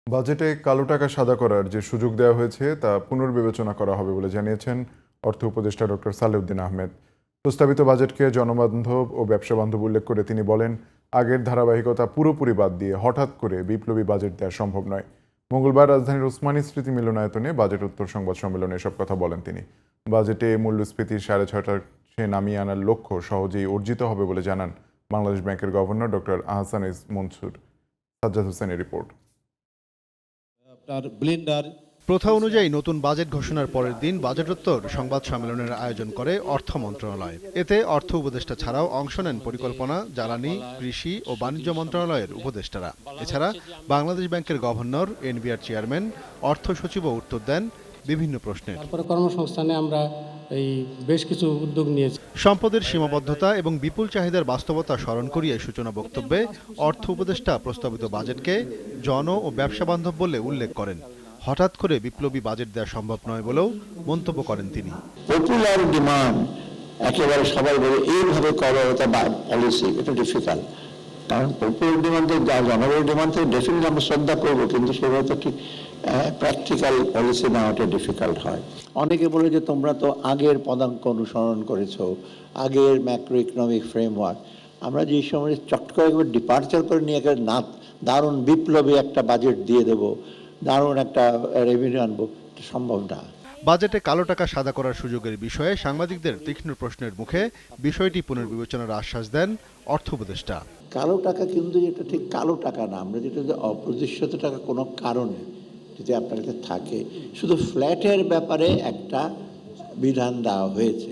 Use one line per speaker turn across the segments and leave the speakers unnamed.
বাজেটে কালো টাকা সাদা করার যে সুযোগ দেওয়া হয়েছে তা পুনর্বিবেচনা করা হবে বলে জানিয়েছেন অর্থ উপদেষ্টা ডক্টর সালেউদ্দিন আহমেদ। প্রস্তাবিত বাজেটকে জনবান্ধব ও ব্যবসা বান্ধব উল্লেখ করে তিনি বলেন, আগের ধারাবাহিকতা পুরোপুরি বাদ দিয়ে হঠাৎ করে বিপ্লবী বাজেট দেওয়া সম্ভব নয়। মঙ্গলবার রাজধানীর ওসমানী স্মৃতি মিলনায়তনে বাজেট উত্তর সংবাদ সম্মেলনে এসব কথা বলেন তিনি। বাজেটে মূল্যস্ফীতি 6.5% নামিয়ে আনার লক্ষ্য সহজেই অর্জিত হবে বলে জানান বাংলাদেশ ব্যাংকের governor doctor Ahsan S Mansur. Sajjad হোসেনের রিপোর্ট।
প্রথা অনুযায়ী নতুন বাজেট ঘোষণার পরের দিন বাজেটোত্তর সংবাদ সম্মেলনের আয়োজন করে অর্থ মন্ত্রণালয়। এতে অর্থ উপদেষ্টা ছাড়াও অংশ নেন পরিকল্পনা, জ্বালানি, কৃষি ও বাণিজ্য মন্ত্রণালয়ের উপদেষ্টারা। এছাড়া বাংলাদেশ ব্যাংকের গভর্নর, এনবিআর চেয়ারম্যান, অর্থ সচিবও উত্তর দেন বিভিন্ন প্রশ্নের।
তারপরে কর্মসংস্থানে আমরা এই বেশ কিছু উদ্যোগ নিয়েছি।
সম্পদের সীমাবদ্ধতা এবং বিপুল চাহিদার বাস্তবতা স্মরণ করিয়ে সূচনা বক্তব্যে অর্থ উপদেষ্টা প্রস্তাবিত বাজেটকে জন ও ব্যবসা বান্ধব বলে উল্লেখ করেন। হঠাৎ করে বিপ্লবী বাজেট দেওয়া সম্ভব নয় বলেও মন্তব্য করেন তিনি।
পপুলার ডিমান্ড একেবারে সবাই বলে এইভাবে করো, এটা পলিসি, এটা ডিফিকাল্ট। কারণ পপুলার ডিমান্ড জনগণের ডিমান্ড থেকে ডেফিনেটলি আমরা শ্রদ্ধা করবো, কিন্তু সেভাবে তো ঠিক প্র্যাকটিক্যাল পলিসি নেওয়াটা ডিফিকাল্ট হয়। অনেকে বলে যে তোমরা তো আগের পদাঙ্ক অনুসরণ করেছো, আগের ম্যাক্রো ইকোনমিক ফ্রেমওয়ার্ক। আমরা যে সময় চট করে একবার ডিপার্চার করে নিয়ে একেবারে দারুণ বিপ্লবী একটা বাজেট দিয়ে দেবো, দারুণ একটা রেভিনিউ আনবো, এটা সম্ভব না।
বাজেটে কালো টাকা সাদা করার সুযোগের বিষয়ে সাংবাদিকদের তীক্ষ্ণ প্রশ্নের মুখে বিষয়টি পুনর্বিবেচনার আশ্বাস দেন অর্থ উপদেষ্টা।
কালো টাকা কিন্তু এটা ঠিক কালো টাকা না, আমরা যেটা অপ্রতিষ্ঠিত টাকা কোনো কারণে যদি আপনার কাছে থাকে, শুধু ফ্ল্যাটের ব্যাপারে একটা বিধান দেওয়া হয়েছে।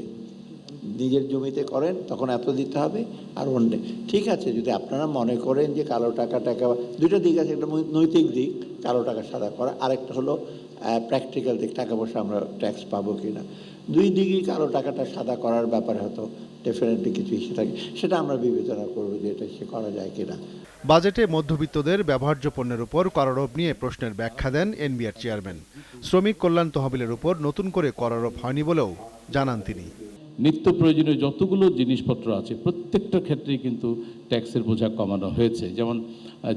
নিজের জমিতে করেন তখন এত দিতে হবে, আর অন্য ঠিক আছে যদি আপনারা মনে করেন যে কালো টাকা দুটো দিক আছে, একটা নৈতিক দিক কালো টাকা সাদা করা, আরেকটা হলো প্র্যাকটিক্যাল দিক, টাকা পয়সা আমরা ট্যাক্স পাবো কিনা। দুই দিকই কালো টাকাটা সাদা করার ব্যাপারে হয়তো ডেফিনেটলি কিছু ইস্যু থাকে, সেটা আমরা বিবেচনা করবো যে এটা সে করা যায় কিনা।
বাজেটে মধ্যবিত্তদের ব্যবহার্য পণ্যের উপর করারোপ নিয়ে প্রশ্নের ব্যাখ্যা দেন এনবিআর চেয়ারম্যান। শ্রমিক কল্যাণ তহবিলের উপর নতুন করে করারোপ হয়নি বলেও জানান তিনি।
নিত্য প্রয়োজনীয় যতগুলো জিনিসপত্র আছে প্রত্যেকটা ক্ষেত্রেই কিন্তু ট্যাক্সের বোঝা কমানো হয়েছে। যেমন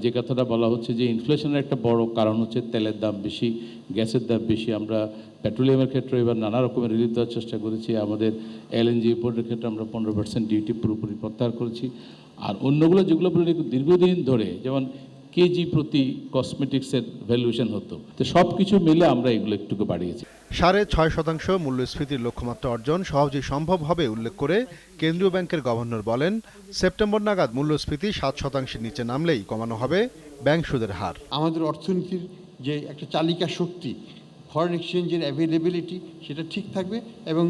যে কথাটা বলা হচ্ছে যে ইনফ্লেশনের একটা বড় কারণ হচ্ছে তেলের দাম বেশি, গ্যাসের দাম বেশি। আমরা পেট্রোলিয়ামের ক্ষেত্রে এবার নানা রকমের রিলিফ দেওয়ার চেষ্টা করেছি। আমাদের এলএনজি ইম্পোর্টের ক্ষেত্রে আমরা 15% ডিউটি পুরোপুরি প্রত্যাহার করেছি। আর অন্যগুলো যেগুলো দীর্ঘদিন ধরে, যেমন কেজি প্রতি কসমেটিক্সের ভ্যালুয়েশন হতো, তো সব কিছু মিলে আমরা এগুলো একটু বাড়িয়েছি।
6.5% মূল্যস্ফীতির লক্ষ্যমাত্রা অর্জন সহজেই সম্ভব হবে উল্লেখ করে কেন্দ্রীয় ব্যাংকের গভর্নর বলেন, সেপ্টেম্বর নাগাদ মূল্যস্ফীতি 7%-এর নিচে নামলেই কমানো হবে ব্যাংক সুদের হার।
আমাদের অর্থনীতির যে একটা চালিকা শক্তি, ফরেন এক্সচেঞ্জের অ্যাভেলেবিলিটি, সেটা ঠিক থাকবে এবং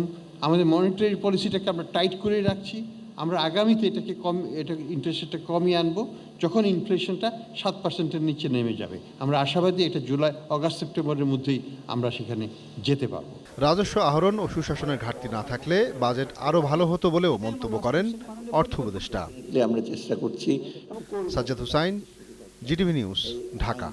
আমাদের মনিটারি পলিসিটাকে আমরা টাইট করে রাখছি। আমরা আগামীতে এটা ইন্টারেস্ট রেটটা কমিয়ে আনবো যখন ইনফ্লেশনটা 7%-এর নিচে নেমে যাবে। আমরা আশাবাদী এটা জুলাই, অগাস্ট, সেপ্টেম্বরের মধ্যেই আমরা সেখানে যেতে পারবো।
রাজস্ব আহরণ ও সুশাসনের ঘাটতি না থাকলে বাজেট আরও ভালো হতো বলেও মন্তব্য করেন অর্থ উপদেষ্টা।
আমরা চেষ্টা করছি।
Sajjad Hossain, GTV news, Dhaka.